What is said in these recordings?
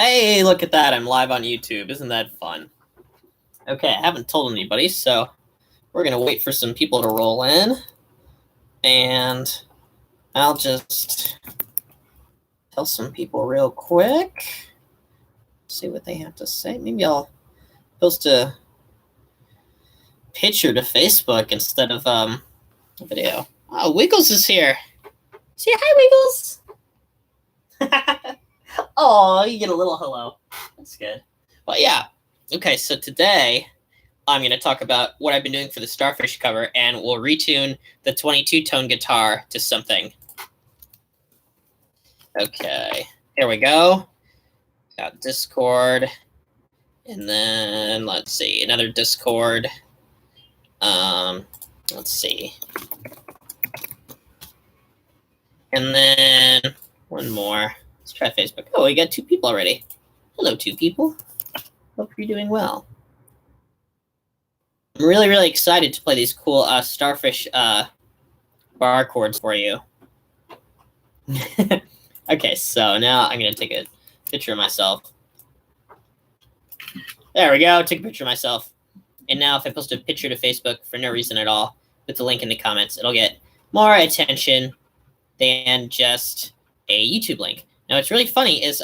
Hey, look at that. I'm live on YouTube. Isn't that fun? Okay, I haven't told anybody, so we're going to wait for some people to roll in. And I'll just tell some people real quick. See what they have to say. Maybe I'll post a picture to Facebook instead of a video. Oh, Wiggles is here. Say hi, Wiggles. Oh, you get a little hello. That's good. But yeah. Okay, so today I'm going to talk about what I've been doing for the Starfish cover, and we'll retune the 22-tone guitar to something. Okay, here we go. Got this chord, and then let's see, another discord. Let's see. And then one more. Let's try Facebook. Oh, we got 2 people already. Hello, 2 people. Hope you're doing well. I'm really, really excited to play these cool Starfish bar chords for you. Okay, so now I'm going to take a picture of myself. There we go. Took a picture of myself. And now if I post a picture to Facebook for no reason at all, with the link in the comments, it'll get more attention than just a YouTube link. Now, what's really funny is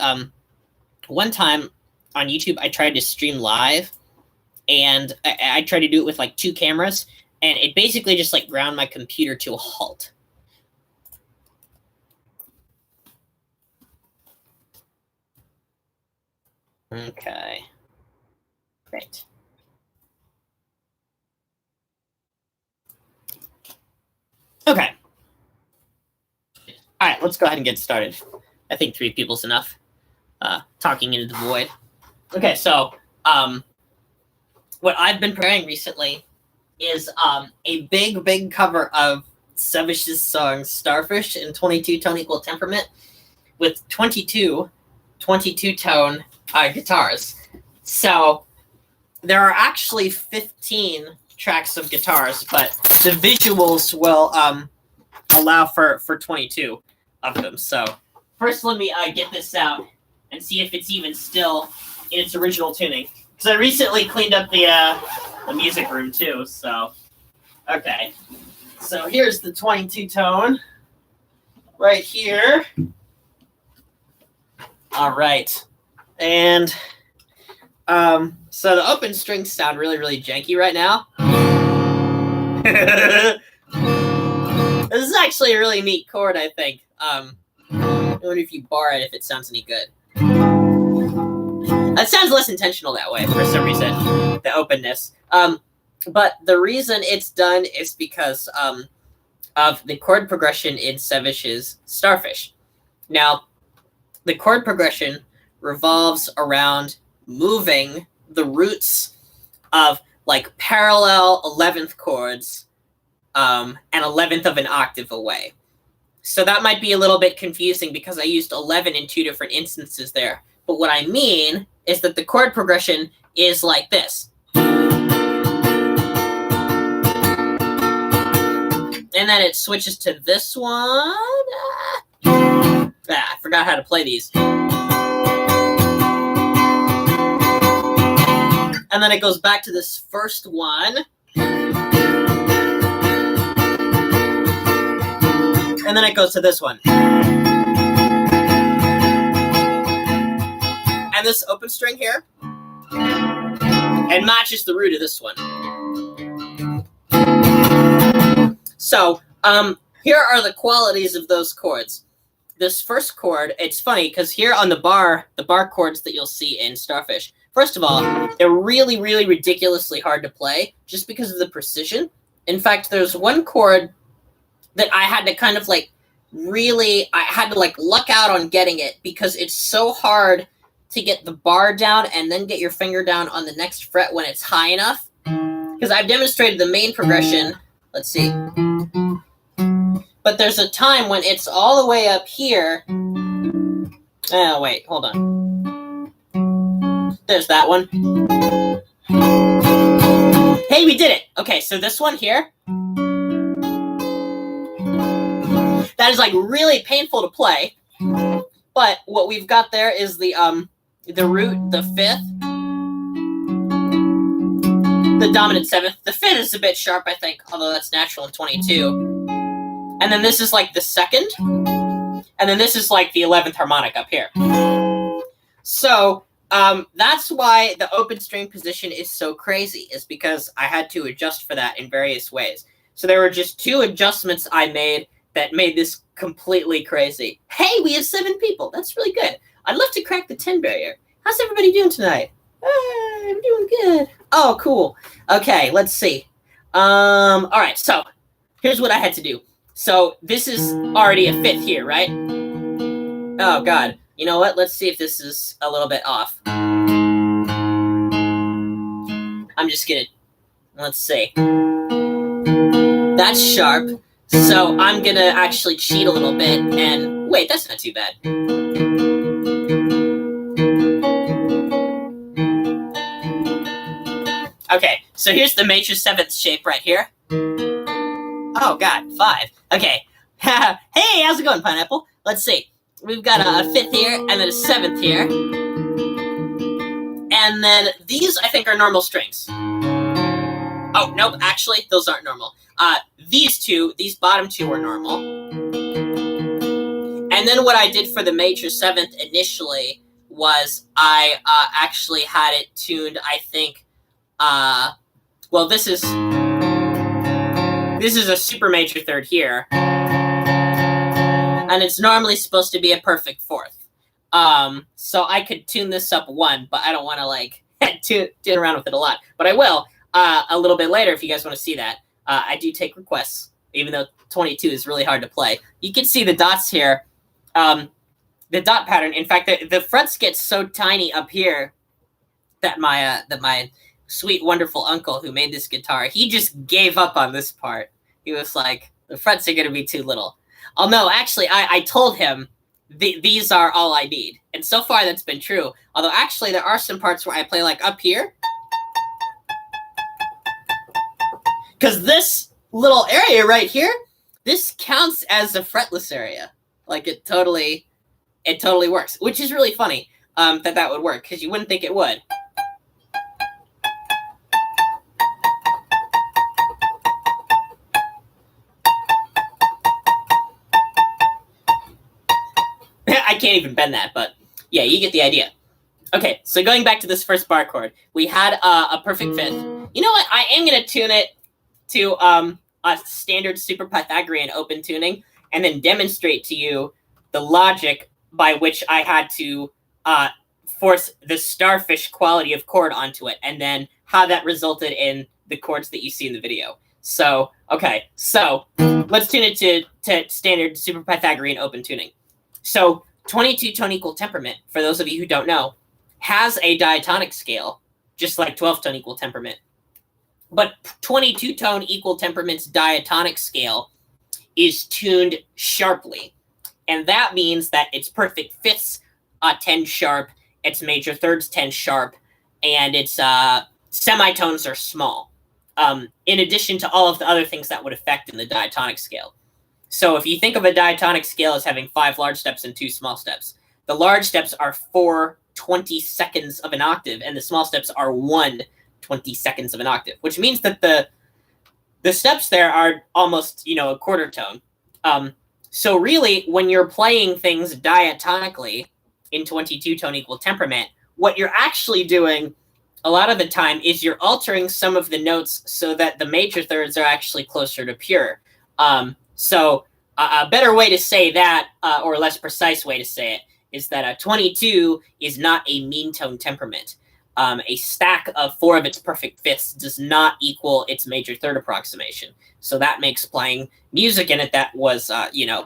one time on YouTube, I tried to stream live, and I tried to do it with like 2 cameras, and it basically just like ground my computer to a halt. Okay, great. Okay. All right, let's go ahead and get started. I think 3 people's enough. Talking into the void. Okay, so what I've been preparing recently is a big cover of Sevish's song Starfish in 22-tone equal temperament with 22 22-tone guitars. So there are actually 15 tracks of guitars, but the visuals will allow for 22 of them. So first, let me get this out and see if it's even still in its original tuning. Because I recently cleaned up the music room too. So, okay. So here's the 22-tone right here. All right. And so the open strings sound really, really janky right now. This is actually a really neat chord, I think. I wonder if you bar it, if it sounds any good. It sounds less intentional that way for some reason, the openness. But the reason it's done is because of the chord progression in Sevish's Starfish. Now, the chord progression revolves around moving the roots of like parallel 11th chords an 11th of an octave away. So that might be a little bit confusing because I used 11 in 2 different instances there. But what I mean is that the chord progression is like this. And then it switches to this one. I forgot how to play these. And then it goes back to this first one. And then it goes to this one. And this open string here. And matches the root of this one. So, here are the qualities of those chords. This first chord, it's funny because here on the bar chords that you'll see in Starfish, first of all, they're really, really ridiculously hard to play just because of the precision. In fact, there's one chord that I had to kind of like really, I had to like luck out on getting it because it's so hard to get the bar down and then get your finger down on the next fret when it's high enough. Because I've demonstrated the main progression. Let's see. But there's a time when it's all the way up here. Oh, wait, hold on. There's that one. Hey, we did it. Okay, so this one here. That is like really painful to play. But what we've got there is the the root, the fifth, the dominant seventh. The fifth is a bit sharp, I think, although that's natural in 22. And then this is like the second, and then this is like the 11th harmonic up here. So that's why the open string position is so crazy, is because I had to adjust for that in various ways. So there were just 2 adjustments I made that made this completely crazy. Hey, we have 7 people. That's really good. I'd love to crack the 10 barrier. How's everybody doing tonight? I'm doing good. Oh, cool. Okay, let's see. All right, so here's what I had to do. So this is already a 5th here, right? Oh, God. You know what? Let's see if this is a little bit off. I'm just gonna, let's see. That's sharp. So I'm gonna actually cheat a little bit and, wait, that's not too bad. Okay, so here's the major 7th shape right here. Oh, God, 5. Okay. Hey, how's it going, Pineapple? Let's see. We've got a 5th here, and then a 7th here. And then these, I think, are normal strings. Oh, nope, actually, those aren't normal. These bottom 2 are normal. And then what I did for the major 7th initially was I actually had it tuned, I think, well, this is a super major 3rd here. And it's normally supposed to be a perfect 4th. So I could tune this up 1, but I don't want to, like, tune around with it a lot. But I will a little bit later if you guys want to see that. I do take requests, even though 22 is really hard to play. You can see the dots here. The dot pattern. In fact, the frets get so tiny up here that my sweet, wonderful uncle who made this guitar, he just gave up on this part. He was like, the frets are going to be too little. Oh, no, actually, I told him these are all I need. And so far, that's been true. Although, actually, there are some parts where I play, like, up here. Because this little area right here, this counts as a fretless area. Like, it totally works. Which is really funny that would work, because you wouldn't think it would. I can't even bend that, but yeah, you get the idea. Okay, so going back to this first bar chord, we had a perfect 5th. You know what? I am going to tune it to a standard super Pythagorean open tuning, and then demonstrate to you the logic by which I had to force the Starfish quality of chord onto it, and then how that resulted in the chords that you see in the video. So, okay, so let's tune it to standard super Pythagorean open tuning. So 22 tone equal temperament, for those of you who don't know, has a diatonic scale, just like 12 tone equal temperament. But 22 tone equal temperament's diatonic scale is tuned sharply. And that means that its perfect 5ths 10 sharp, its major 3rds 10 sharp, and its semitones are small. In addition to all of the other things that would affect in the diatonic scale. So if you think of a diatonic scale as having 5 large steps and 2 small steps, the large steps are 4 20-seconds of an octave, and the small steps are 1 20-seconds of an octave, which means that the steps there are almost, a quarter tone. So really, when you're playing things diatonically in 22 tone equal temperament, what you're actually doing a lot of the time is you're altering some of the notes so that the major 3rds are actually closer to pure. So a better way to say that, or a less precise way to say it, is that a 22 is not a mean tone temperament. A stack of 4 of its perfect 5ths does not equal its major 3rd approximation. So that makes playing music in it that was,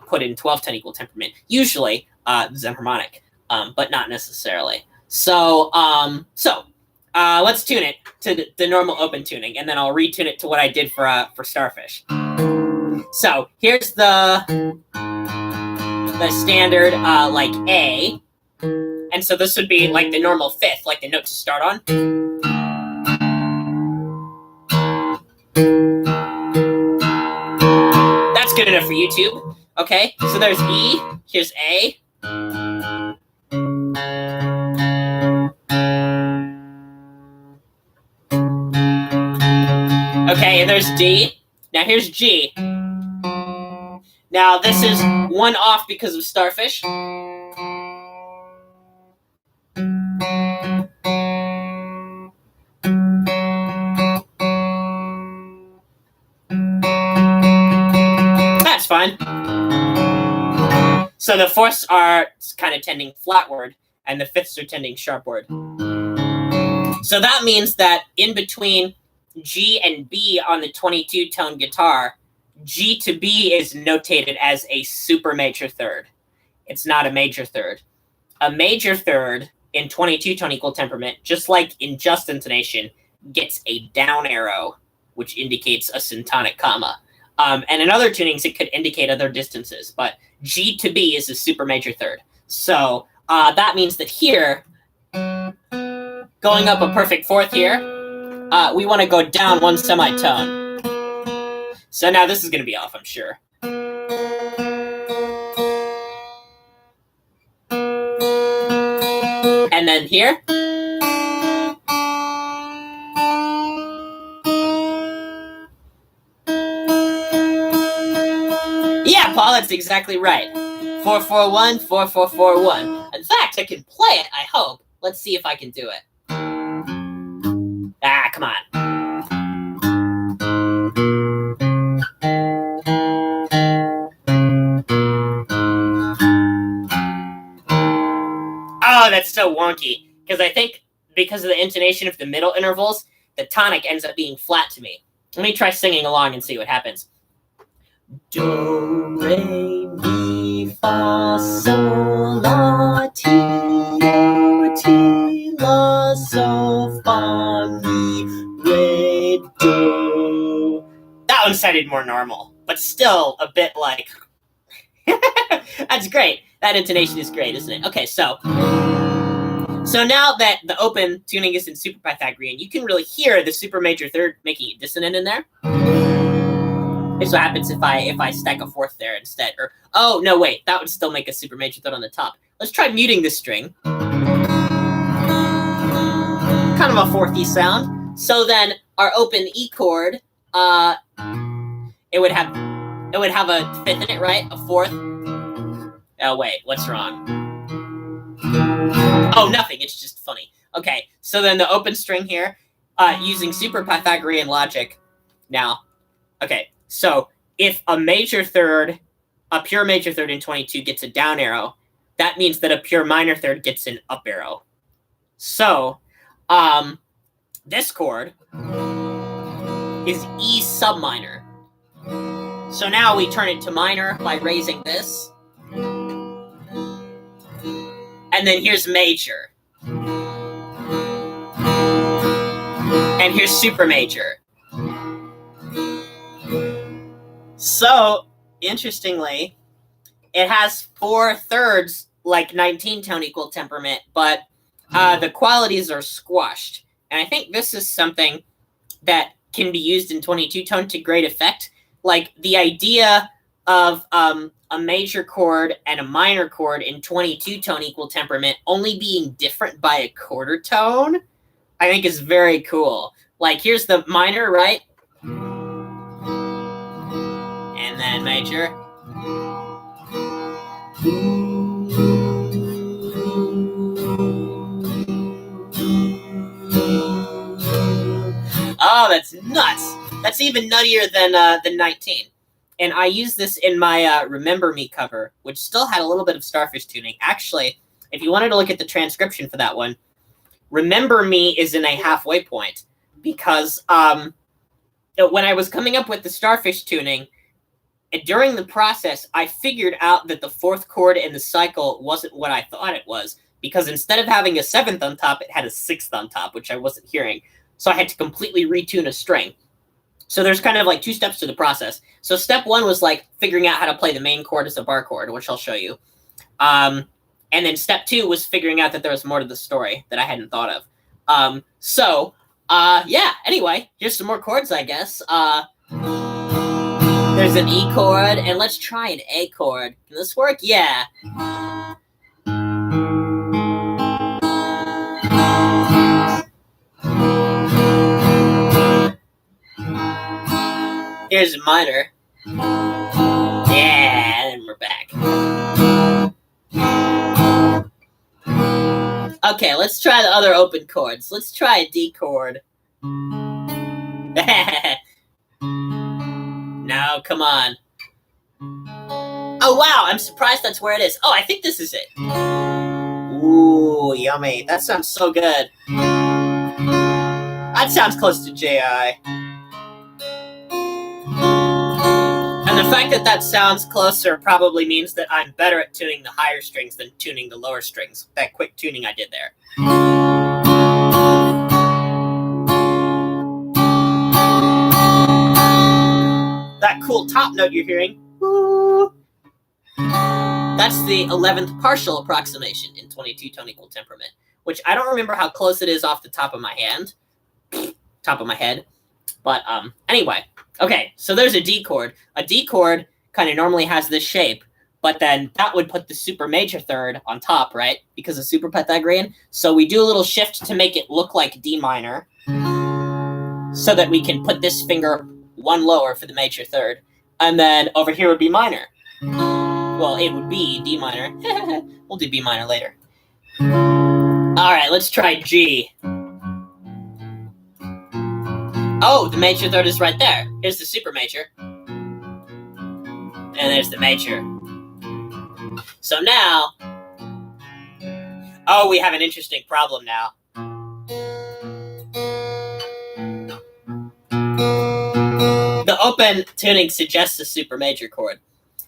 put in 12 tone equal temperament, usually Zen harmonic, but not necessarily. So let's tune it to the normal open tuning, and then I'll retune it to what I did for Starfish. So here's the standard like A, and so this would be like the normal 5th, like the note to start on. That's good enough for YouTube. Okay, so there's E, here's A. there's D. Now here's G. Now this is one off because of Starfish. That's fine. So the fourths are kind of tending flatward, and the fifths are tending sharpward. So that means that in between G and B on the 22-tone guitar, G to B is notated as a super major third. It's not a major third. A major third in 22-tone equal temperament, just like in just intonation, gets a down arrow, which indicates a syntonic comma. And in other tunings, it could indicate other distances, but G to B is a super major third. So that means that here, going up a perfect fourth here, we want to go down one semitone. So now this is going to be off, I'm sure. And then here. Yeah, Paul, that's exactly right. 4-4-1, 4-4-4-1. In fact, I can play it, I hope. Let's see if I can do it. Ah, come on. Oh, that's so wonky. Because I think because of the intonation of the middle intervals, the tonic ends up being flat to me. Let me try singing along and see what happens. Do, re, mi, fa, sol, la, ti, do, ti, la, sol, fa, mi, re, do. That one sounded more normal, but still a bit like... That's great. That intonation is great, isn't it? Okay, so now that the open tuning is in super Pythagorean, you can really hear the super major third making a dissonant in there. Here's what happens if I stack a fourth there instead. Or oh no, wait, that would still make a super major third on the top. Let's try muting this string. Kind of a fourthy sound. So then our open E chord, it would have a fifth in it, right? A fourth. Oh wait, what's wrong? Oh, nothing. It's just funny. Okay, so then the open string here, using super Pythagorean logic. Now, okay. So if a major third, a pure major third in 22 gets a down arrow, that means that a pure minor third gets an up arrow. So this chord is E sub minor. So now we turn it to minor by raising this. And then here's major. And here's super major. So, interestingly, it has 4/3 like 19-tone equal temperament, but the qualities are squashed. And I think this is something that can be used in 22-tone to great effect. Like the idea of a major chord and a minor chord in 22-tone equal temperament only being different by a quarter tone, I think is very cool. Like here's the minor, right? And then major. Oh, that's nuts. That's even nuttier than 19. And I use this in my Remember Me cover, which still had a little bit of Starfish tuning. Actually, if you wanted to look at the transcription for that one, Remember Me is in a halfway point. Because when I was coming up with the Starfish tuning, during the process, I figured out that the fourth chord in the cycle wasn't what I thought it was. Because instead of having a seventh on top, it had a sixth on top, which I wasn't hearing. So I had to completely retune a string. So there's kind of like two steps to the process. So step one was like figuring out how to play the main chord as a bar chord, which I'll show you. And then step two was figuring out that there was more to the story that I hadn't thought of. Yeah, anyway, here's some more chords, I guess. There's an E chord, and let's try an A chord. Can this work? Yeah. here's a minor. Yeah, and we're back. Okay, let's try the other open chords. Let's try a D chord. No, come on. Oh, wow, I'm surprised that's where it is. Oh, I think this is it. Ooh, yummy. That sounds so good. That sounds close to J.I. And the fact that that sounds closer probably means that I'm better at tuning the higher strings than tuning the lower strings. That quick tuning I did there. That cool top note you're hearing. Woo. That's the 11th partial approximation in 22 tone equal temperament, which I don't remember how close it is off the top of my head. But anyway, okay, so there's a D chord. A D chord kind of normally has this shape, but then that would put the super major third on top, right? Because of super Pythagorean. So we do a little shift to make it look like D minor so that we can put this finger one lower for the major third. And then over here would be minor. Well, it would be D minor. We'll do B minor later. All right, let's try G. Oh, the major third is right there. Here's the super major. And there's the major. So now, oh, we have an interesting problem now. The open tuning suggests a super major chord.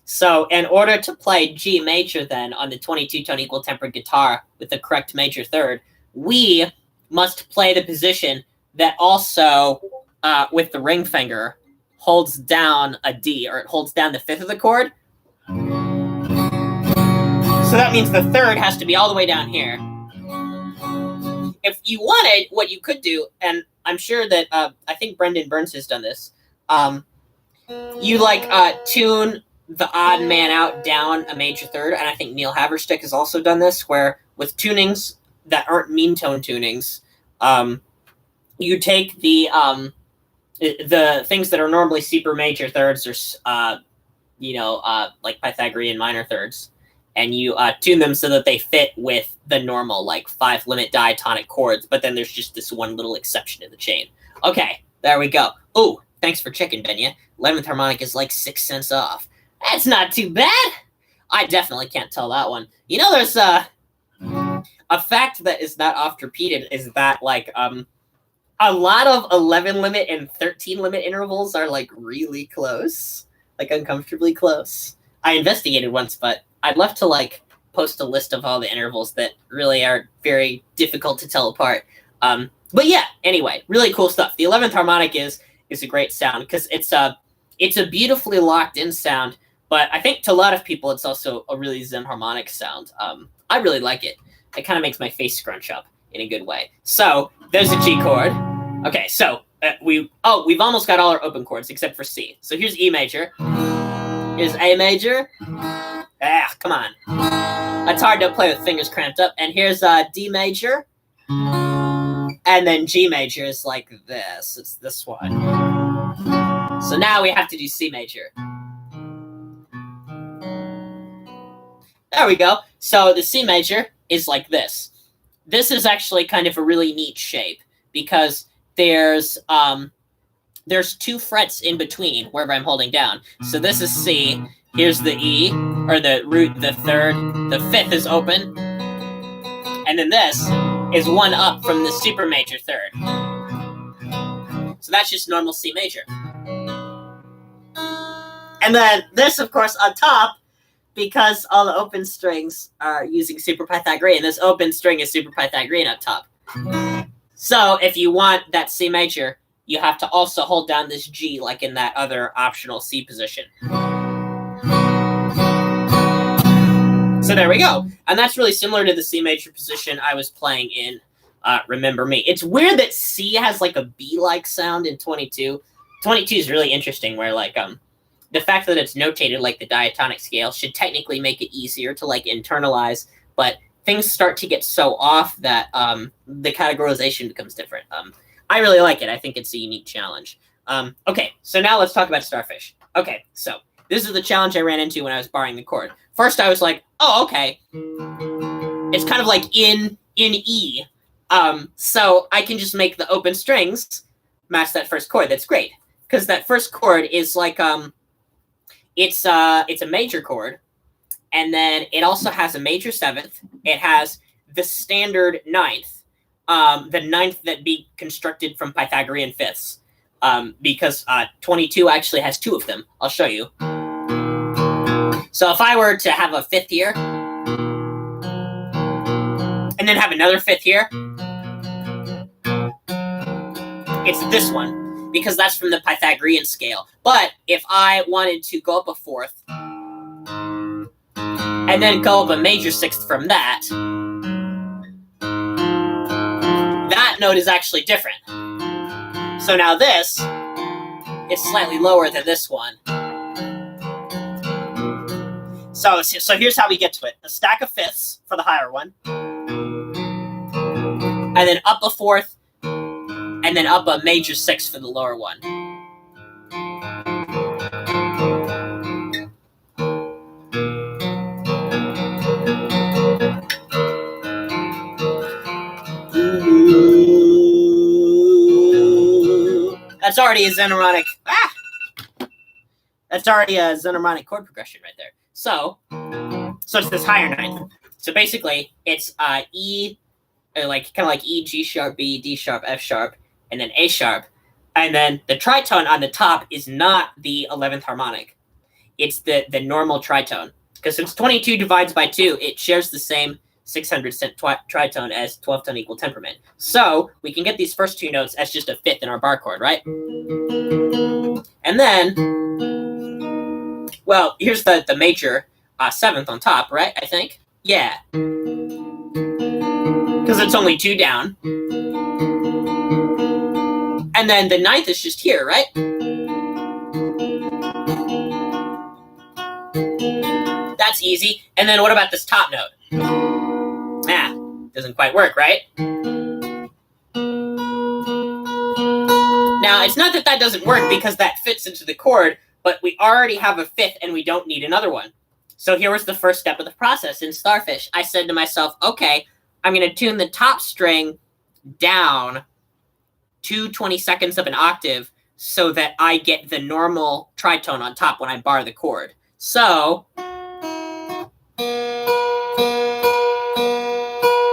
So in order to play G major then on the 22 tone equal tempered guitar with the correct major third, we must play the position that also, with the ring finger, holds down a D, or it holds down the fifth of the chord. So that means the third has to be all the way down here. If you wanted, what you could do, and I'm sure that, I think Brendan Burns has done this, you tune the odd man out down a major third, and I think Neil Haverstick has also done this, where with tunings that aren't mean tone tunings, you take the things that are normally super major thirds, or like Pythagorean minor thirds, and you tune them so that they fit with the normal 5-limit diatonic chords, but then there's just this one little exception in the chain. Okay, there we go. Ooh, thanks for checking, Benya. 11th harmonic is 6 cents off. That's not too bad. I definitely can't tell that one. You know, there's a fact that is not oft repeated is that a lot of 11 limit and 13 limit intervals are really close, uncomfortably close. I investigated once, but I'd love to post a list of all the intervals that really are very difficult to tell apart. But yeah, anyway, really cool stuff. The 11th harmonic is a great sound because it's a beautifully locked in sound. But I think to a lot of people, it's also a really Zen harmonic sound. I really like it. It kind of makes my face scrunch up in a good way. So there's a G chord. Okay, so we've almost got all our open chords except for C. So here's E major. Here's A major. Ah, come on. That's hard to play with fingers cramped up. And here's D major. And then G major is like this. It's this one. So now we have to do C major. There we go. So the C major is like this. This is actually kind of a really neat shape because there's 2 frets in between wherever I'm holding down. So this is C. Here's the E, or the root, the third. The fifth is open. And then this is one up from the super major third. So that's just normal C major. And then this, of course, on top, because all the open strings are using super Pythagorean, this open string is super Pythagorean up top. So if you want that C major, you have to also hold down this G like in that other optional C position. So there we go. And that's really similar to the C major position I was playing in Remember Me. It's weird that C has a B-like sound in 22. 22 is really interesting where the fact that it's notated like the diatonic scale should technically make it easier to internalize, but things start to get so off that the categorization becomes different. I really like it. I think it's a unique challenge. Okay, so now let's talk about Starfish. Okay, so this is the challenge I ran into when I was barring the chord. First, I was like, oh, okay. It's kind of like in E. So I can just make the open strings match that first chord. That's great. Because that first chord is like, it's a major chord. And then it also has a major seventh. It has the standard ninth. The ninth that be constructed from Pythagorean fifths. Because 22 actually has two of them. I'll show you. So if I were to have a fifth here, and then have another fifth here, it's this one, because that's from the Pythagorean scale. But if I wanted to go up a fourth, and then go up a major sixth from that, that note is actually different. So now this is slightly lower than this one. So here's how we get to it. A stack of fifths for the higher one, and then up a fourth, and then up a major sixth for the lower one. Ooh. That's already a xenharmonic. That's already a xenharmonic chord progression right there. So it's this higher ninth. So basically, it's E, kind of like E, G sharp, B, D sharp, F sharp, and then A sharp. And then the tritone on the top is not the 11th harmonic. It's the normal tritone. Because since 22 divides by 2, it shares the same 600 cent tritone as 12th tone equal temperament. So we can get these first two notes as just a fifth in our bar chord, right? And then, well, here's the major seventh on top, right? I think. Yeah. Because it's only two down. And then the ninth is just here, right? That's easy. And then what about this top note? Doesn't quite work, right? Now, it's not that that doesn't work because that fits into the chord, but we already have a fifth and we don't need another one. So here was the first step of the process in Starfish. I said to myself, okay, I'm going to tune the top string down to 22nds of an octave so that I get the normal tritone on top when I bar the chord. So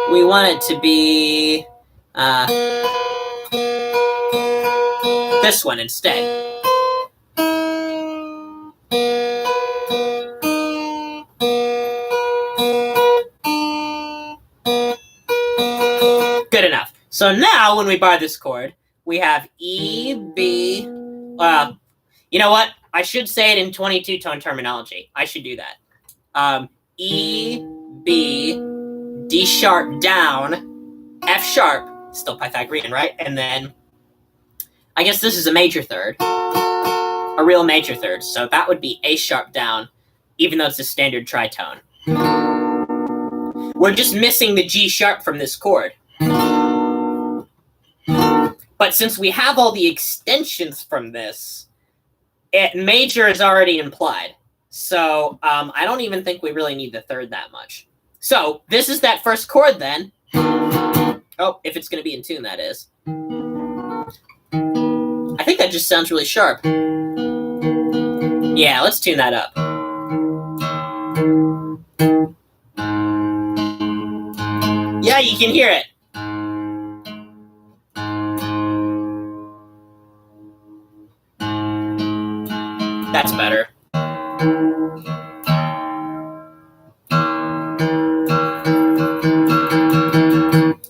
we want it to be this one instead. Good enough. So now when we bar this chord, we have E, B, you know what? I should say it in 22 tone terminology. I should do that. E, B, D sharp down, F sharp, still Pythagorean, right? And then I guess this is a major third, a real major third. So that would be A sharp down, even though it's a standard tritone. We're just missing the G sharp from this chord. But since we have all the extensions from this, major is already implied. So I don't even think we really need the third that much. So this is that first chord then. Oh, if it's going to be in tune, that is. I think that just sounds really sharp. Yeah, let's tune that up. Yeah, you can hear it. That's better.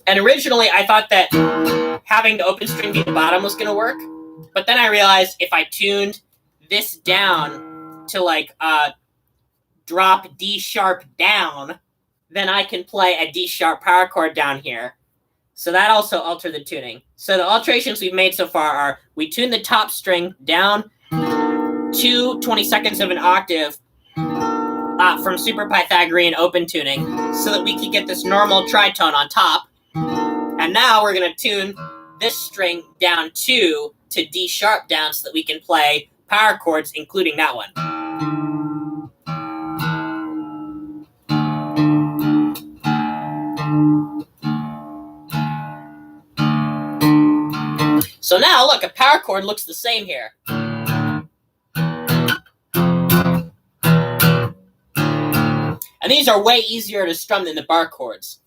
And originally, I thought that having the open string be the bottom was going to work. But then I realized if I tuned this down to like drop D sharp down, then I can play a D sharp power chord down here. So that also altered the tuning. So the alterations we've made so far are we tune the top string down to 22nds of an octave from super Pythagorean open tuning so that we can get this normal tritone on top. And now we're going to tune this string down to to D sharp down so that we can play power chords, including that one. So now, look, a power chord looks the same here. And these are way easier to strum than the bar chords.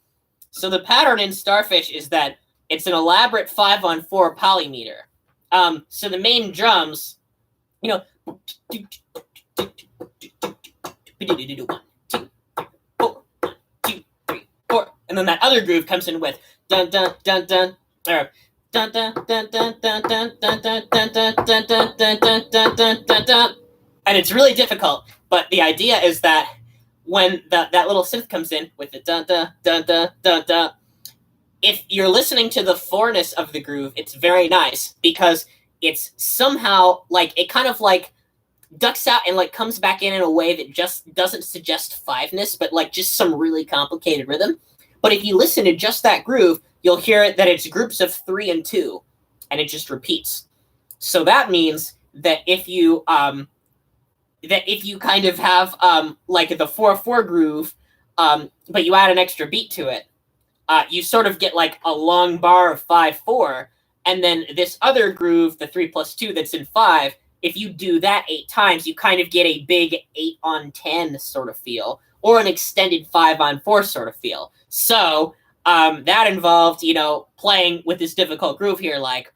So the pattern in Starfish is that it's an elaborate 5-on-4 polymeter. So the main drums, you know, 1, 2, 4, and then that other groove comes in with dun dun dun dun, or dun dun dun dun dun dun dun dun dun dun dun dun dun dun dun dun, and it's really difficult. But the idea is that when that little synth comes in with the dun dun dun dun dun dun, if you're listening to the 4-ness of the groove, it's very nice because it's somehow like it kind of like ducks out and like comes back in a way that just doesn't suggest 5-ness, but like just some really complicated rhythm. But if you listen to just that groove, you'll hear that it's groups of 3 and 2, and it just repeats. So that means that if you kind of have like the 4/4 groove, but you add an extra beat to it, you sort of get like a long bar of 5/4, and then this other groove, the 3+2 that's in 5. If you do that 8 times, you kind of get a big 8-on-10 sort of feel, or an extended 5-on-4 sort of feel. So that involved, you know, playing with this difficult groove here, like.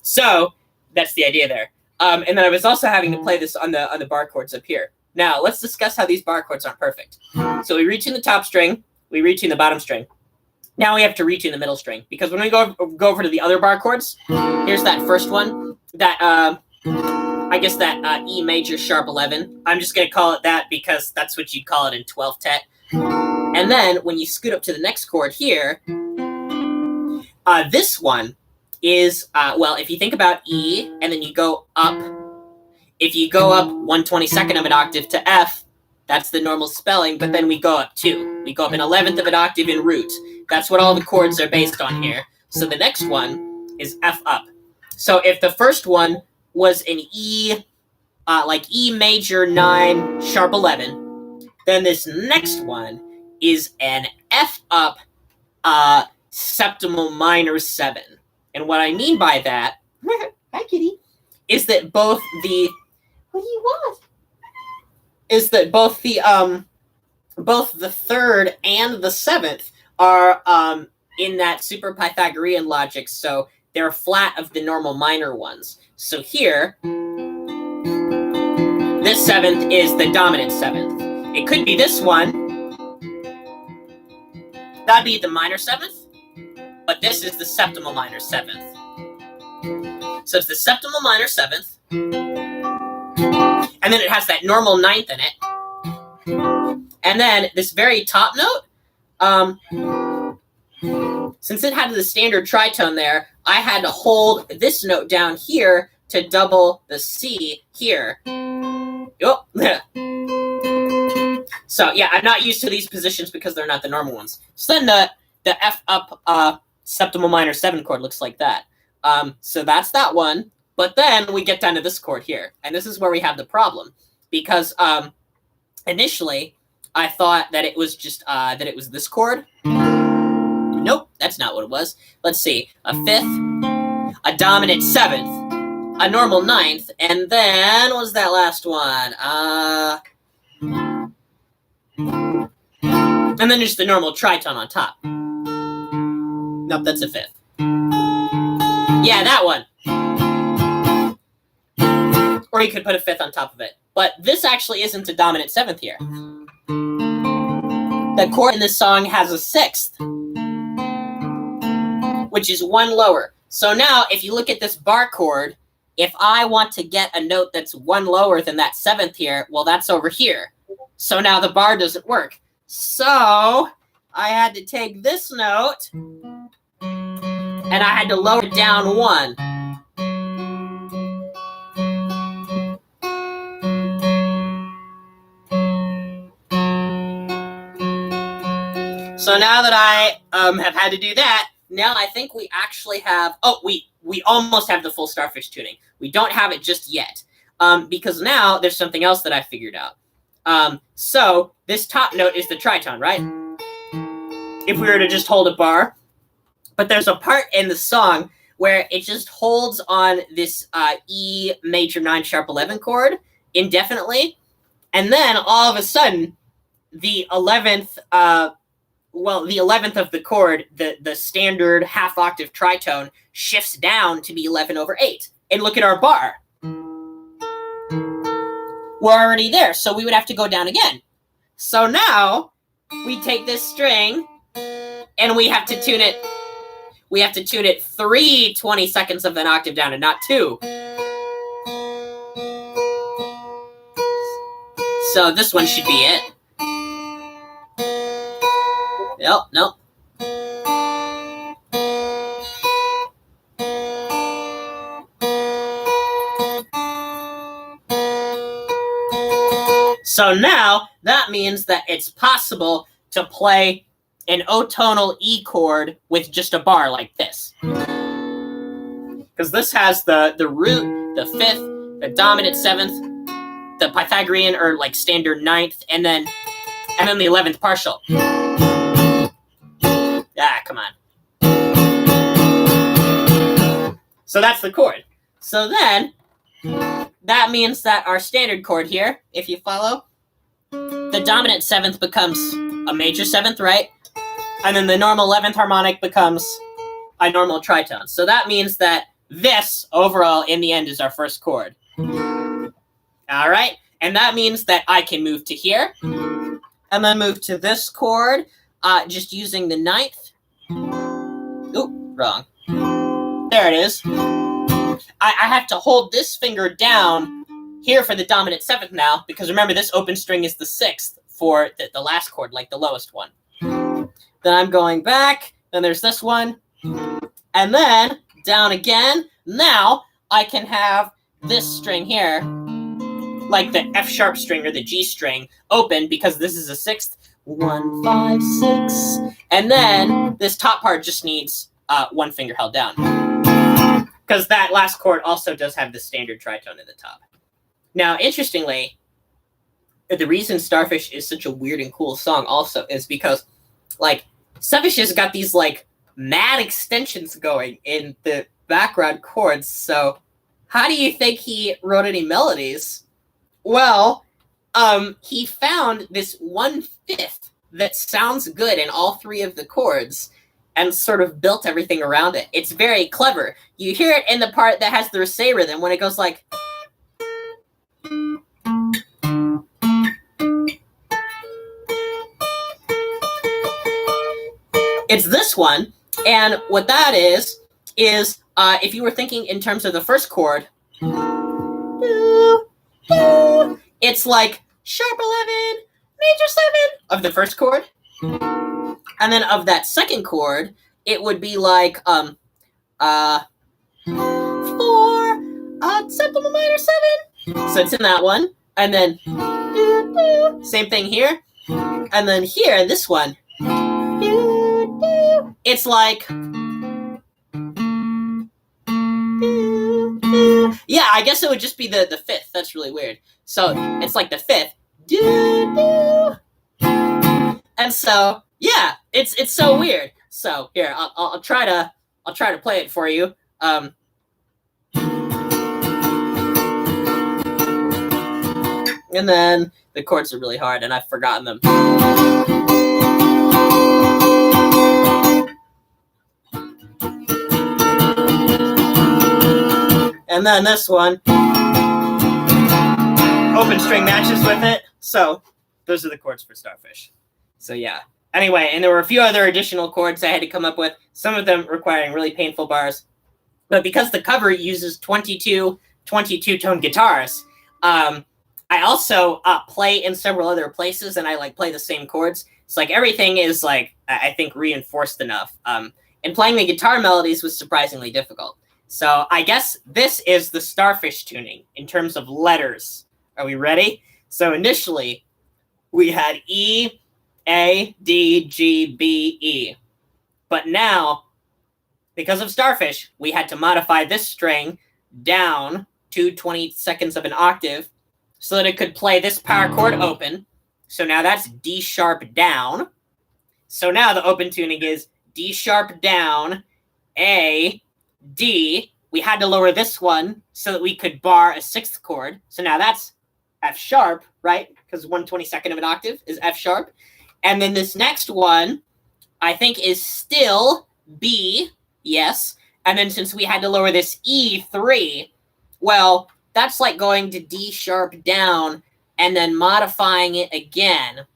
So that's the idea there. And then I was also having to play this on the bar chords up here. Now let's discuss how these bar chords aren't perfect. So we retune the top string, we retune the bottom string. Now we have to retune the middle string, because when we go over to the other bar chords, here's that first one, that I guess that E major sharp 11. I'm just gonna call it that because that's what you'd call it in 12th tet. And then when you scoot up to the next chord here, this one is, well, if you think about E, and then you go up, if you go up 1/22 of an octave to F, that's the normal spelling, but then we go up 2. We go up an 11th of an octave in root. That's what all the chords are based on here. So the next one is F up. So if the first one was an E, like E major 9, sharp 11, then this next one is an F up, septimal minor 7. And what I mean by that, hi kitty, is that both the, what do you want? Is that both the 3rd and the 7th are in that super Pythagorean logic, so they're flat of the normal minor ones. So here, this 7th is the dominant 7th. It could be this one. That'd be the minor 7th. But this is the septimal minor 7th. So it's the septimal minor 7th. And then it has that normal 9th in it. And then this very top note, since it had the standard tritone there, I had to hold this note down here to double the C here. Oh. So yeah, I'm not used to these positions because they're not the normal ones. So then the F up septimal minor 7 chord looks like that. So that's that one. But then we get down to this chord here. And this is where we have the problem. Because initially, I thought that it was just that it was this chord. Nope, that's not what it was. Let's see. A 5th, a dominant 7th, a normal 9th, and then what was that last one? And then just the normal tritone on top. Nope, that's a 5th. Yeah, that one. Or you could put a 5th on top of it. But this actually isn't a dominant 7th here. The chord in this song has a 6th, which is 1 lower. So now, if you look at this bar chord, if I want to get a note that's 1 lower than that 7th here, well, that's over here. So now the bar doesn't work. So I had to take this note and I had to lower it down 1. So now that I have had to do that, now I think we actually have, we almost have the full Starfish tuning. We don't have it just yet, because now there's something else that I figured out. So this top note is the tritone, right? If we were to just hold a bar, but there's a part in the song where it just holds on this E major 9 sharp 11 chord indefinitely, and then all of a sudden, the 11th the 11th of the chord, the standard half octave tritone, shifts down to be 11 over 8. And look at our bar. We're already there, so we would have to go down again. So now we take this string and we have to tune it. We have to tune it 3 20-seconds of an octave down and not 2. So this one should be it. Nope. So now that means that it's possible to play an O-tonal E chord with just a bar like this. Because this has the root, the 5th, the dominant 7th, the Pythagorean or like standard 9th, and then the 11th partial. Come on. So that's the chord. So then, that means that our standard chord here, if you follow, the dominant 7th becomes a major 7th, right? And then the normal 11th harmonic becomes a normal tritone. So that means that this, overall, in the end, is our first chord. All right? And that means that I can move to here, and then move to this chord, just using the 9th. Oop, wrong. There it is. I have to hold this finger down here for the dominant 7th now, because remember, this open string is the 6th for the last chord, like the lowest one. Then I'm going back, then there's this one, and then down again. Now I can have this string here, like the F sharp string or the G string, open because this is a 6th. 1, 5, 6, and then this top part just needs 1 finger held down, because that last chord also does have the standard tritone at the top. Now, interestingly, the reason Starfish is such a weird and cool song also is because, like, Sevish has got these like mad extensions going in the background chords. So, how do you think he wrote any melodies? Well, he found this 1/5 that sounds good in all 3 of the chords and sort of built everything around it. It's very clever. You hear it in the part that has the Rissé rhythm when it goes like... It's this one, and what that is if you were thinking in terms of the first chord, it's like sharp 11, major 7 of the first chord. And then of that second chord, it would be like 4, septimal minor 7. So it's in that one. And then same thing here. And then here in this one, it's like yeah, I guess it would just be the 5th. That's really weird. So it's like the 5th. And so yeah, it's so weird. So here, I'll try to play it for you. And then the chords are really hard, and I've forgotten them. And then this one, open string matches with it. So those are the chords for Starfish. So yeah. Anyway, and there were a few other additional chords I had to come up with, some of them requiring really painful bars. But because the cover uses 22 tone guitars, I also play in several other places, and I like play the same chords. It's like everything is like, I think, reinforced enough. and playing the guitar melodies was surprisingly difficult. So I guess this is the Starfish tuning in terms of letters. Are we ready? So initially, we had E, A, D, G, B, E. But now, because of Starfish, we had to modify this string down to 20 seconds of an octave so that it could play this power chord open. So now that's D sharp down. So now the open tuning is D sharp down, A, D. We had to lower this one so that we could bar a 6th chord. So now that's F sharp, right? Because 1/22 of an octave is F sharp. And then this next one, I think, is still B, yes. And then since we had to lower this E3, well, that's like going to D sharp down and then modifying it again,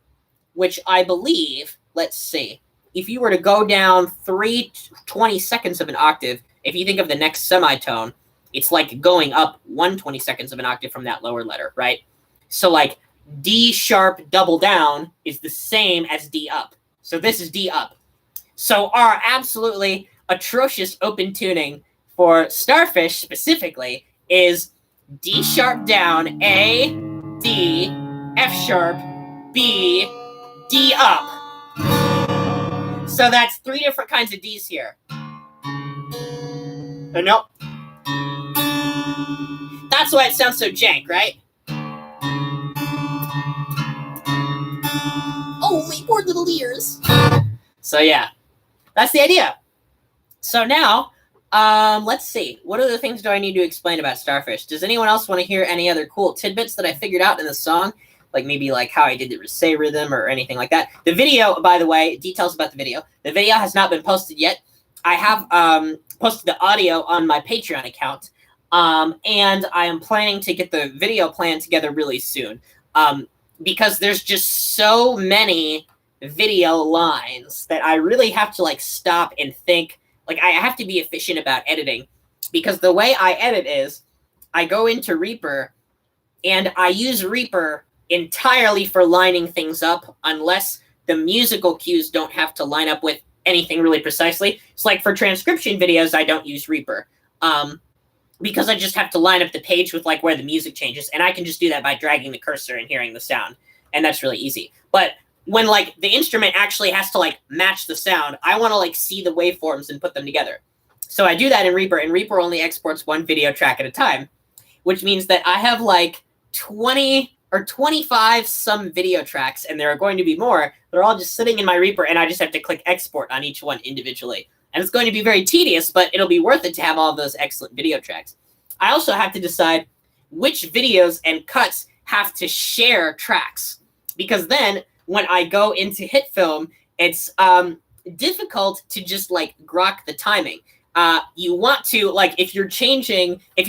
which I believe, let's see, if you were to go down 3/22 of an octave, if you think of the next semitone, it's like going up 1/22 of an octave from that lower letter, right? So like D sharp double down is the same as D up. So this is D up. So our absolutely atrocious open tuning for Starfish specifically is D sharp down, A, D, F sharp, B, D up. So that's 3 different kinds of Ds here. Oh, nope. That's why it sounds so jank, right? Oh, my poor little ears. So yeah, that's the idea. So now, let's see. What other things do I need to explain about Starfish? Does anyone else want to hear any other cool tidbits that I figured out in the song? Like maybe like how I did the say rhythm or anything like that. The video, by the way, details about the video. The video has not been posted yet. I have posted the audio on my Patreon account. And I am planning to get the video plan together really soon. Because there's just so many video lines that I really have to like stop and think. Like I have to be efficient about editing, because the way I edit is I go into Reaper and I use Reaper entirely for lining things up unless the musical cues don't have to line up with anything really precisely. It's like for transcription videos, I don't use Reaper because I just have to line up the page with like where the music changes, and I can just do that by dragging the cursor and hearing the sound, and that's really easy. But when like the instrument actually has to like match the sound, I want to like see the waveforms and put them together. So I do that in Reaper, and Reaper only exports 1 video track at a time, which means that I have like 20 or 25 some video tracks, and there are going to be more. They're all just sitting in my Reaper, and I just have to click export on each one individually. And it's going to be very tedious, but it'll be worth it to have all of those excellent video tracks. I also have to decide which videos and cuts have to share tracks, because then when I go into HitFilm, it's difficult to just like grok the timing. You want to, like, if you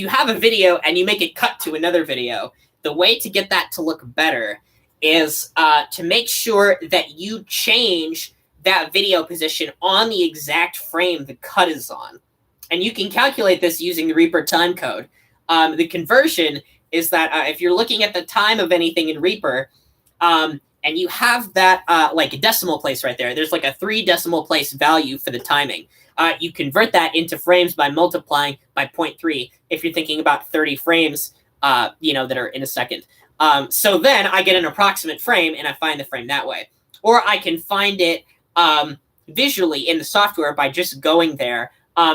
have a video and you make it cut to another video, the way to get that to look better is to make sure that you change that video position on the exact frame the cut is on. And you can calculate this using the Reaper timecode. The conversion is that if you're looking at the time of anything in Reaper, and you have that like a decimal place right there, there's like a 3 decimal place value for the timing. You convert that into frames by multiplying by 0.3 if you're thinking about 30 frames that are in a second. So then I get an approximate frame, and I find the frame that way. Or I can find it visually in the software by just going there.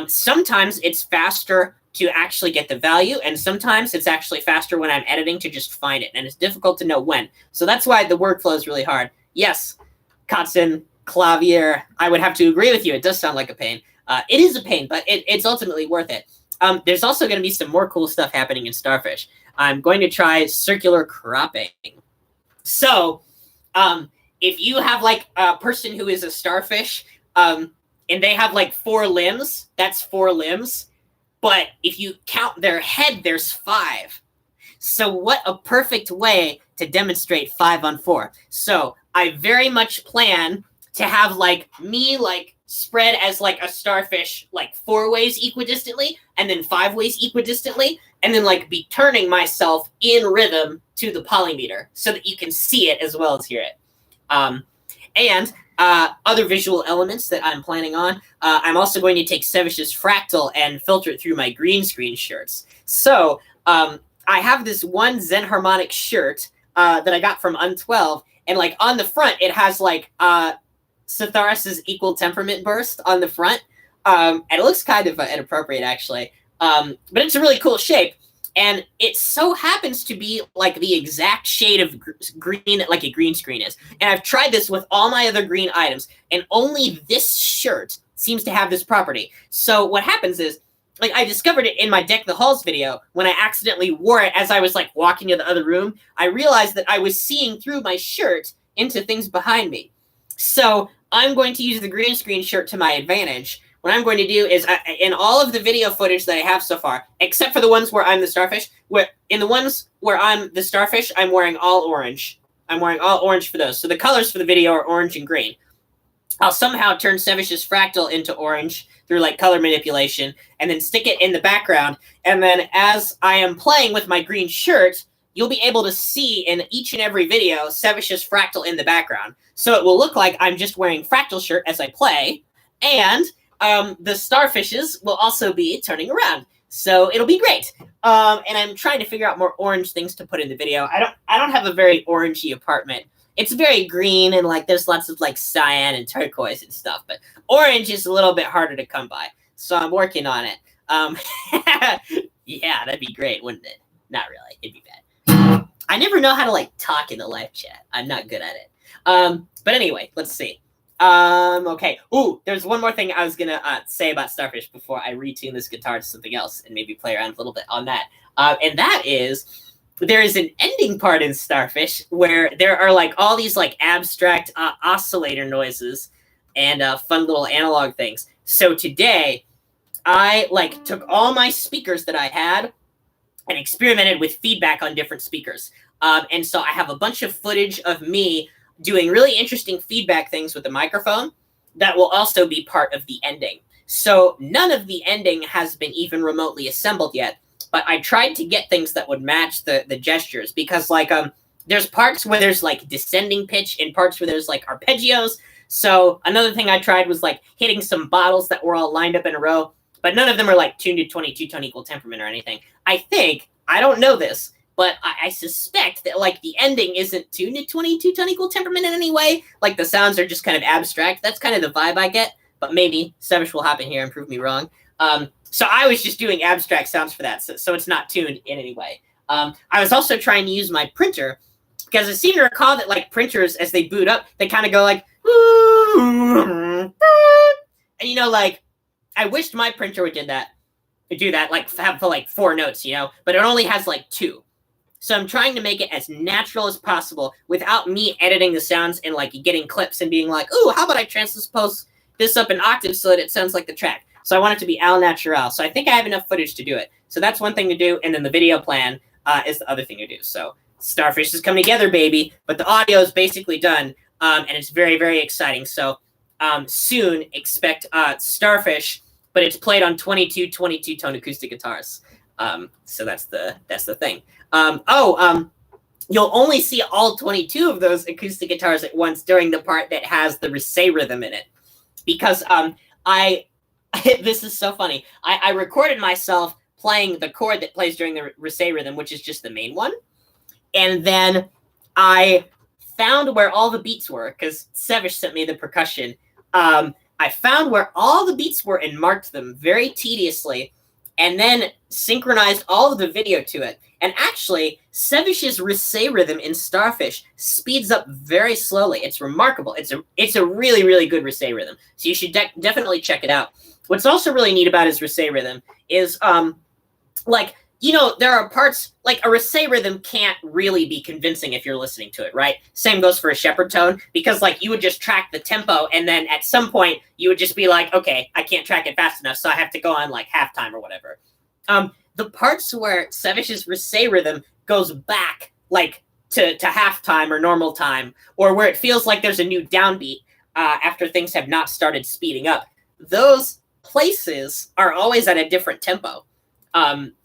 Sometimes it's faster to actually get the value, and sometimes it's actually faster when I'm editing to just find it, and it's difficult to know when. So that's why the workflow is really hard. Yes, Kotzen, Clavier, I would have to agree with you. It does sound like a pain. It is a pain, but it's ultimately worth it. There's also going to be some more cool stuff happening in Starfish. I'm going to try circular cropping. So if you have like a person who is a starfish and they have like 4 limbs, that's 4 limbs. But if you count their head, there's 5. So what a perfect way to demonstrate 5 on 4. So I very much plan to have like me like spread as like a starfish like 4 ways equidistantly, and then 5 ways equidistantly, and then like be turning myself in rhythm to the polymeter so that you can see it as well as hear it. And other visual elements that I'm planning on. I'm also going to take Sevish's fractal and filter it through my green screen shirts. So I have this one Zen Harmonic shirt that I got from Un12, and like on the front, it has like Sitharus's Equal Temperament burst on the front. And it looks kind of inappropriate, actually. But it's a really cool shape. And it so happens to be like the exact shade of green like a green screen is. And I've tried this with all my other green items, and only this shirt seems to have this property. So what happens is, like, I discovered it in my Deck the Halls video when I accidentally wore it as I was like walking to the other room. I realized that I was seeing through my shirt into things behind me. So I'm going to use the green screen shirt to my advantage. What I'm going to do is, in all of the video footage that I have so far, except for the ones where I'm the Starfish, in the ones where I'm the Starfish, I'm wearing all orange. I'm wearing all orange for those. So the colors for the video are orange and green. I'll somehow turn Sevish's fractal into orange through like color manipulation, and then stick it in the background. And then as I am playing with my green shirt, you'll be able to see in each and every video Sevish's fractal in the background. So it will look like I'm just wearing fractal shirt as I play, and the Starfishes will also be turning around. So it'll be great. And I'm trying to figure out more orange things to put in the video. I don't have a very orangey apartment. It's very green, and like there's lots of like cyan and turquoise and stuff, but orange is a little bit harder to come by. So I'm working on it. Yeah, that'd be great, wouldn't it? Not really. It'd be bad. I never know how to like talk in the live chat. I'm not good at it. But anyway, let's see. Okay. Ooh, there's one more thing I was gonna say about Starfish before I retune this guitar to something else and maybe play around a little bit on that. And that is, there is an ending part in Starfish where there are like all these like abstract oscillator noises and fun little analog things. So today, I like took all my speakers that I had and experimented with feedback on different speakers. And so I have a bunch of footage of me doing really interesting feedback things with the microphone that will also be part of the ending. So none of the ending has been even remotely assembled yet, but I tried to get things that would match the gestures, because like there's parts where there's like descending pitch and parts where there's like arpeggios. So another thing I tried was like hitting some bottles that were all lined up in a row, but none of them are like tuned to 22 tone equal temperament or anything. I don't know this, but I suspect that like the ending isn't tuned to 22 tone equal temperament in any way. Like the sounds are just kind of abstract. That's kind of the vibe I get, but maybe Sevish will hop in here and prove me wrong. So I was just doing abstract sounds for that, so it's not tuned in any way. I was also trying to use my printer, because I seem to recall that like printers, as they boot up, they kind of go like, and you know, like I wished my printer would do that, like have for like 4 notes, you know, but it only has like 2. So I'm trying to make it as natural as possible without me editing the sounds and like getting clips and being like, ooh, how about I transpose this up an octave so that it sounds like the track? So I want it to be al natural. So I think I have enough footage to do it. So that's one thing to do. And then the video plan is the other thing to do. So Starfish is coming together, baby. But the audio is basically done. And it's very, very exciting. So soon expect Starfish, but it's played on 22 tone acoustic guitars. So that's the thing. You'll only see all 22 of those acoustic guitars at once during the part that has the Risse rhythm in it. Because this is so funny. I recorded myself playing the chord that plays during the Risse rhythm, which is just the main one. And then I found where all the beats were, because Sevish sent me the percussion. I found where all the beats were and marked them very tediously, and then synchronized all of the video to it. And actually, Sevish's Risse rhythm in Starfish speeds up very slowly. It's remarkable. It's a really, really good Risse rhythm. So you should definitely check it out. What's also really neat about his Risse rhythm is, like, you know, there are parts, like a Risse rhythm can't really be convincing if you're listening to it, right? Same goes for a shepherd tone, because like you would just track the tempo, and then at some point you would just be like, okay, I can't track it fast enough, so I have to go on like halftime or whatever. The parts where Sevish's Risse rhythm goes back like to halftime or normal time, or where it feels like there's a new downbeat after things have not started speeding up, those places are always at a different tempo.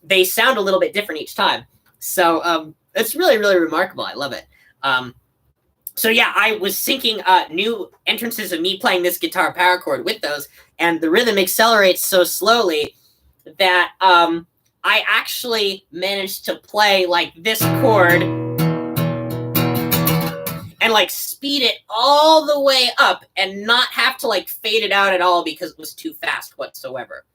They sound a little bit different each time. So it's really, really remarkable. I love it. So yeah, I was syncing new entrances of me playing this guitar power chord with those, and the rhythm accelerates so slowly that I actually managed to play like this chord and like speed it all the way up and not have to like fade it out at all because it was too fast whatsoever.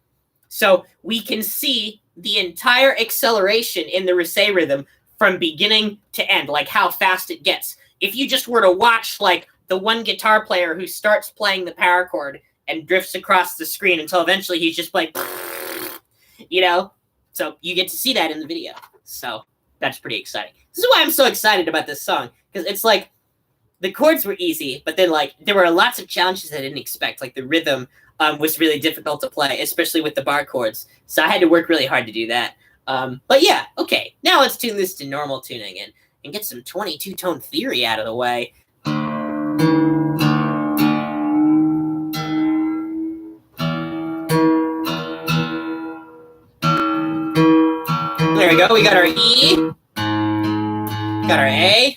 So we can see the entire acceleration in the Risse rhythm from beginning to end, like how fast it gets. If you just were to watch like the one guitar player who starts playing the power chord and drifts across the screen until eventually he's just like, you know? So you get to see that in the video. So that's pretty exciting. This is why I'm so excited about this song, because it's like the chords were easy, but then like there were lots of challenges I didn't expect. Like the rhythm was really difficult to play, especially with the bar chords. So I had to work really hard to do that. But yeah, okay. Now let's tune this to normal tuning and get some 22-tone theory out of the way. There we go. We got our E. Got our A.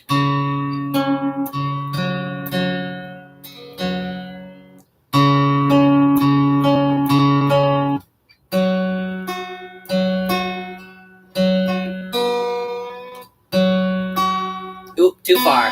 Oop, too far.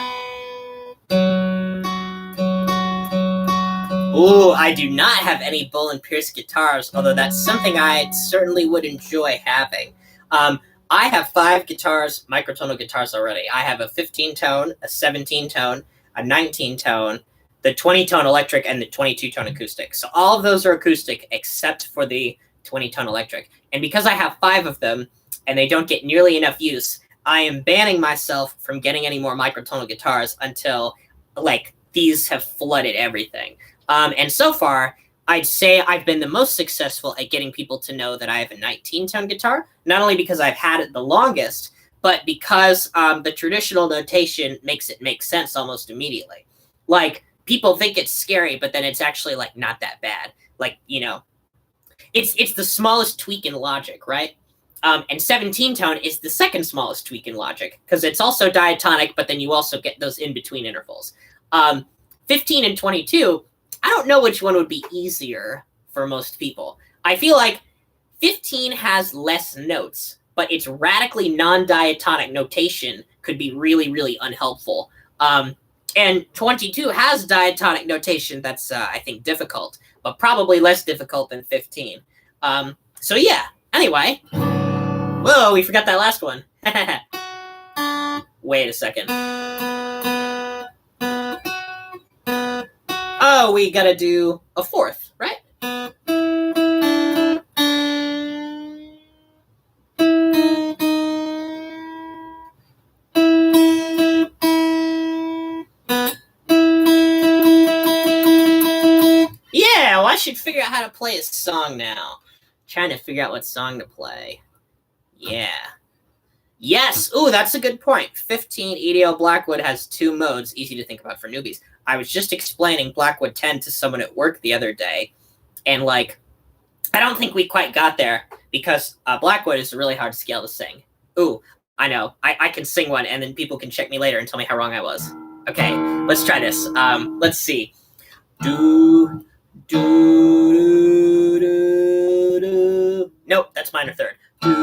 Ooh, I do not have any Bull and Pierce guitars, although that's something I certainly would enjoy having. I have 5 guitars, microtonal guitars already. I have a 15-tone, a 17-tone, a 19-tone, the 20-tone electric, and the 22-tone acoustic. So all of those are acoustic except for the 20-tone electric. And because I have 5 of them, and they don't get nearly enough use, I am banning myself from getting any more microtonal guitars until, like, these have flooded everything. And so far, I'd say I've been the most successful at getting people to know that I have a 19-tone guitar, not only because I've had it the longest, but because the traditional notation makes it make sense almost immediately. Like, people think it's scary, but then it's actually, like, not that bad. Like, you know, it's the smallest tweak in logic, right? And 17-tone is the second smallest tweak in logic, because it's also diatonic, but then you also get those in-between intervals. 15 and 22, I don't know which one would be easier for most people. I feel like 15 has less notes, but its radically non-diatonic notation could be really, really unhelpful. And 22 has diatonic notation that's, I think, difficult, but probably less difficult than 15. So yeah, anyway. Whoa, we forgot that last one. Wait a second. Oh, we gotta do a 4th, right? Yeah, well, I should figure out how to play a song now. Trying to figure out what song to play. Yeah. Yes! Ooh, that's a good point. 15 EDO Blackwood has 2 modes, easy to think about for newbies. I was just explaining Blackwood 10 to someone at work the other day, and, like, I don't think we quite got there, because Blackwood is a really hard scale to sing. Ooh, I know. I can sing one, and then people can check me later and tell me how wrong I was. Okay, let's try this. Let's see. Do, do, do, do. Nope, that's minor third. Do,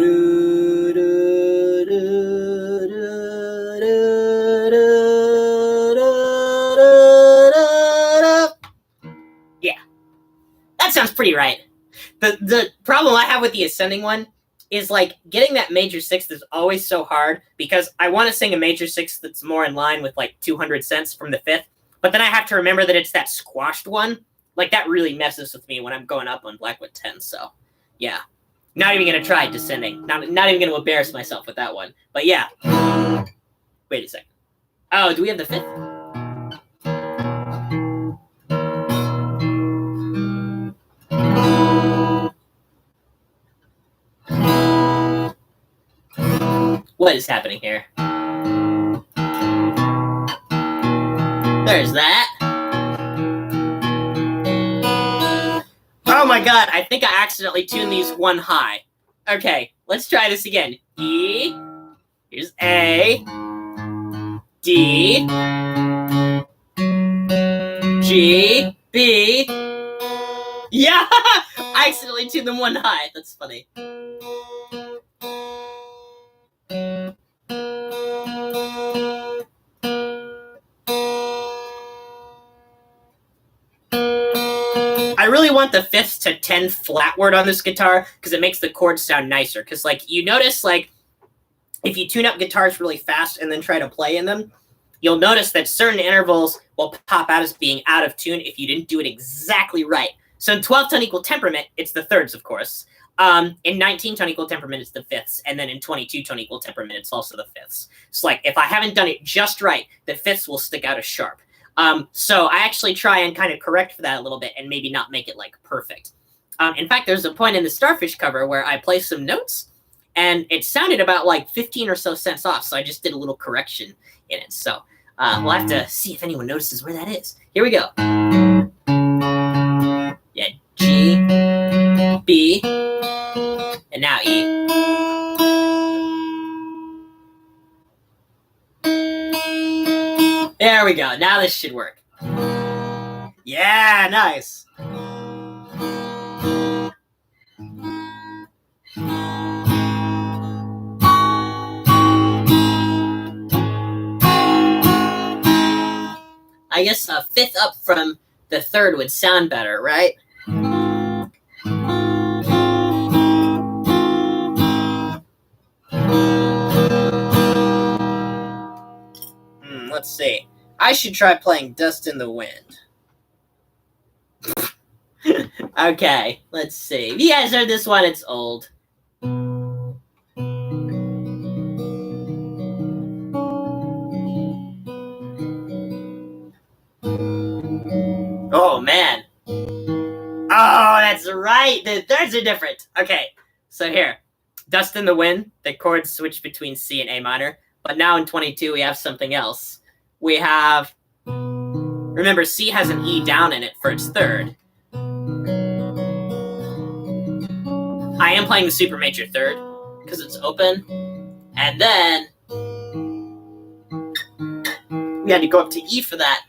do, do, do, do, do, do. Yeah, that sounds pretty right. The problem I have with the ascending one is, like, getting that major 6th is always so hard, because I want to sing a major 6th that's more in line with, like, 200 cents from the 5th, but then I have to remember that it's that squashed one. Like, that really messes with me when I'm going up on Blackwood 10, so yeah. Not even going to try descending. Not even going to embarrass myself with that one. But yeah. Wait a second. Oh, do we have the 5th? What is happening here? There's that. Oh my god, I think I accidentally tuned these 1 high. Okay, let's try this again. E, here's A, D, G, B. Yeah, I accidentally tuned them one high. That's funny. I really want the 5th to 10 flatward on this guitar because it makes the chords sound nicer. Because, like, you notice, like, if you tune up guitars really fast and then try to play in them, you'll notice that certain intervals will pop out as being out of tune if you didn't do it exactly right. So in 12-tone equal temperament, it's the thirds, of course. In 19-tone equal temperament, it's the 5ths. And then in 22-tone equal temperament, it's also the 5ths. It's like, if I haven't done it just right, the 5ths will stick out as sharp. So I actually try and kind of correct for that a little bit and maybe not make it, like, perfect. In fact, there's a point in the Starfish cover where I play some notes, and it sounded about, like, 15 or so cents off, so I just did a little correction in it. So we'll have to see if anyone notices where that is. Here we go. Yeah, G, B, and now E. There we go. Now this should work. Yeah, nice. I guess a 5th up from the 3rd would sound better, right? Let's see. I should try playing Dust in the Wind. Okay, let's see. If you guys heard this one, it's old. Oh, man. Oh, that's right. The thirds are different. Okay, so here. Dust in the Wind, the chords switch between C and A minor. But now in 22, we have something else. We have... Remember, C has an E down in it for its 3rd. I am playing the super major 3rd because it's open. And then we had to go up to E for that.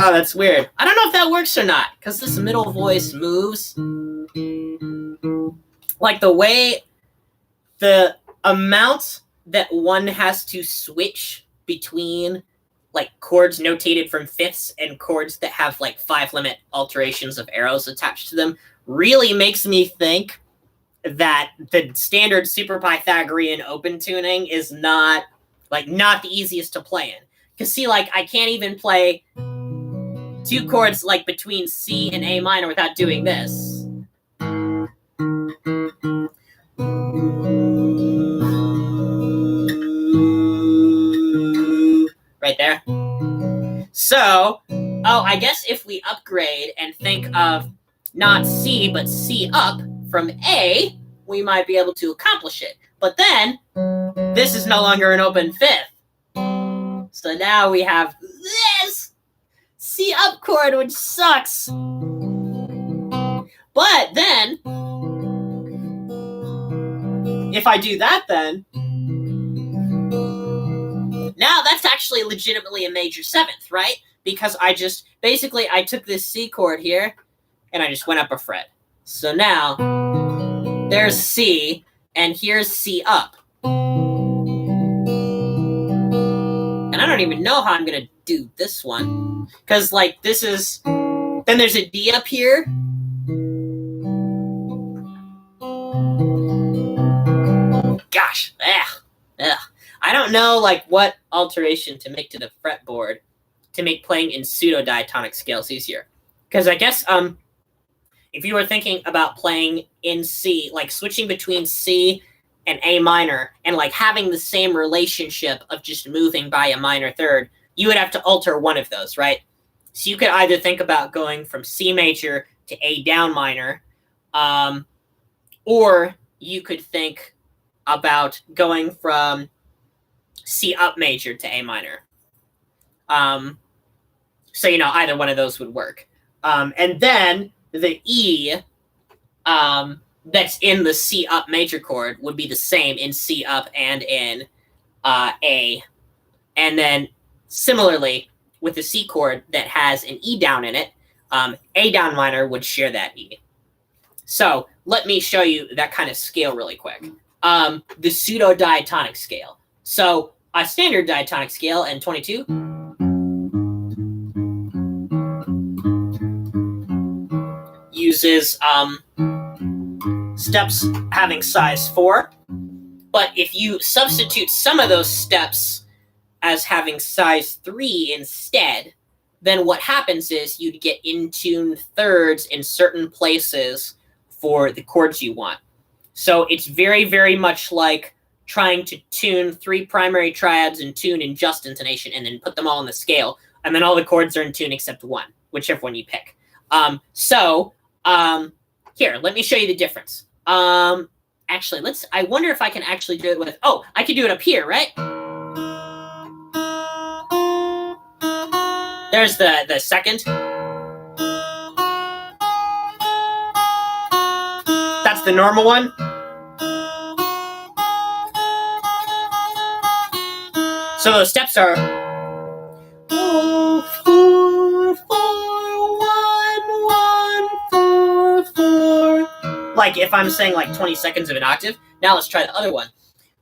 Oh, that's weird. I don't know if that works or not because this middle voice moves. Like the way the amount that one has to switch between like chords notated from 5ths and chords that have like 5 limit alterations of arrows attached to them really makes me think that the standard super Pythagorean open tuning is not the easiest to play in. Because see, like I can't even play 2 chords like between C and A minor without doing this. Right there. So, I guess if we upgrade and think of not C, but C up from A, we might be able to accomplish it. But then, this is no longer an open 5th. So now we have this C up chord, which sucks. But then, if I do that then, now that's actually legitimately a major 7th, right? Because I took this C chord here, and I just went up a fret. So now, there's C, and here's C up. And I don't even know how I'm going to do this one. Because, like, this is... Then there's a D up here. Gosh, ugh. I don't know, like, what alteration to make to the fretboard to make playing in pseudo-diatonic scales easier. Because I guess, if you were thinking about playing in C, like, switching between C and A minor, and, like, having the same relationship of just moving by a minor 3rd, you would have to alter one of those, right? So you could either think about going from C major to A down minor, or you could think about going from C up major to A minor. So, either one of those would work. And then the E that's in the C up major chord would be the same in C up and in A. And then similarly, with the C chord that has an E down in it, A down minor would share that E. So let me show you that kind of scale really quick. The pseudo diatonic scale. So a standard diatonic scale in 22 uses steps having size 4. But if you substitute some of those steps as having size 3 instead, then what happens is you'd get in tune thirds in certain places for the chords you want. So it's very, very much like trying to tune 3 primary triads in tune in just intonation and then put them all on the scale, and then all the chords are in tune except one, whichever one you pick. Here, let me show you the difference. Actually, I wonder if I can actually do it with, I can do it up here, right? There's the second. That's the normal one. So those steps are 4, 4, 4, 1, 1, 4, 4. Like if I'm saying like 20 seconds of an octave. Now let's try the other one.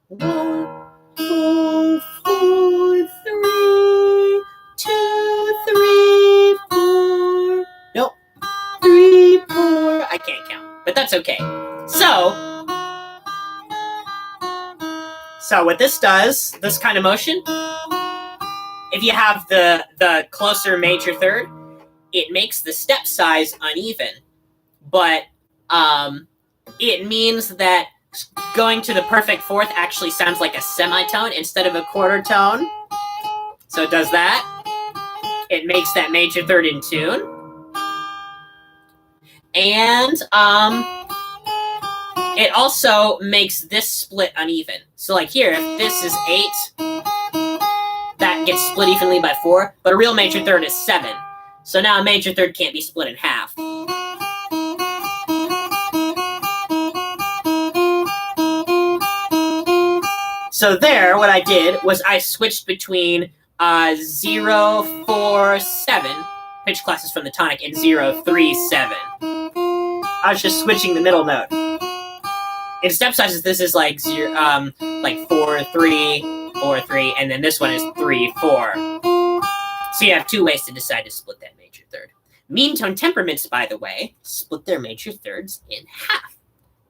1, 4, 4, 3, 2, 3, 4. Nope. 3, 4. I can't count, but that's okay. So what this does, this kind of motion, if you have the closer major third, it makes the step size uneven, but it means that going to the perfect fourth actually sounds like a semitone instead of a quarter tone. So it does that. It makes that major third in tune. And it also makes this split uneven. So like here, if this is 8, that gets split evenly by 4, but a real major third is 7. So now a major third can't be split in half. So there, what I did was I switched between 0, 4, 7, pitch classes from the tonic, and 0, 3, 7. I was just switching the middle note. In step sizes, this is like 0, like 4, 3, 4, 3, and then this one is 3, 4. So you have 2 ways to decide to split that major third. Mean tone temperaments, by the way, split their major thirds in half.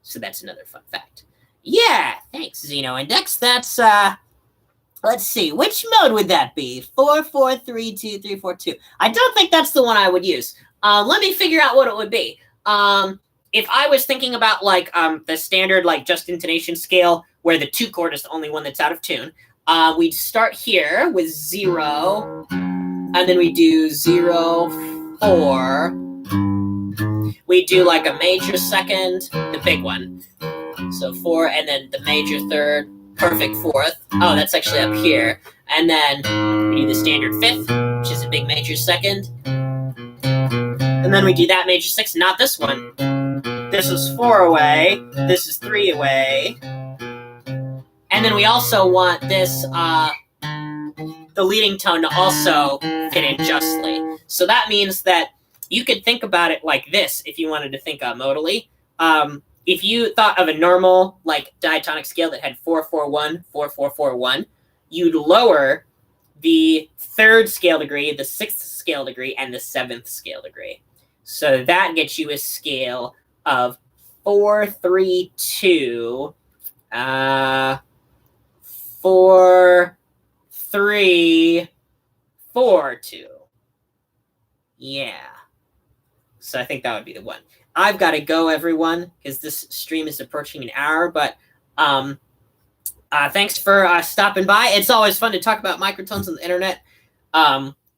So that's another fun fact. Yeah, thanks, Zeno Index. That's, let's see, which mode would that be? 4, 4, 3, 2, 3, 4, 2. I don't think that's the one I would use. Let me figure out what it would be. If I was thinking about like the standard like just intonation scale where the 2 chord is the only one that's out of tune, we'd start here with 0, and then we do 0, 4. We do like a major second, the big one. So 4, and then the major third, perfect fourth. Oh, that's actually up here. And then we do the standard 5th, which is a big major second. And then we do that major 6th, not this one. This is 4 away. This is 3 away. And then we also want this, the leading tone to also fit in justly. So that means that you could think about it like this if you wanted to think modally. If you thought of a normal like diatonic scale that had 4, 4, 1, 4, 4, 4, 1, you'd lower the 3rd scale degree, the 6th scale degree, and the 7th scale degree. So that gets you a scale of 4, 3, 2, 4, 3, 4, 2. Yeah. So I think that would be the one. I've got to go, everyone, because this stream is approaching an hour. But thanks for stopping by. It's always fun to talk about microtones on the internet.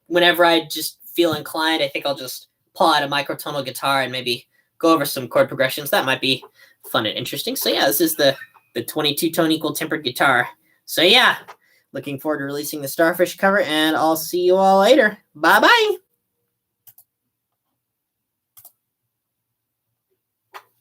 Whenever I just feel inclined, I think I'll just pull out a microtonal guitar and maybe go over some chord progressions. That might be fun and interesting. So yeah, this is the 22-tone equal tempered guitar. So yeah, looking forward to releasing the Starfish cover, and I'll see you all later. Bye-bye.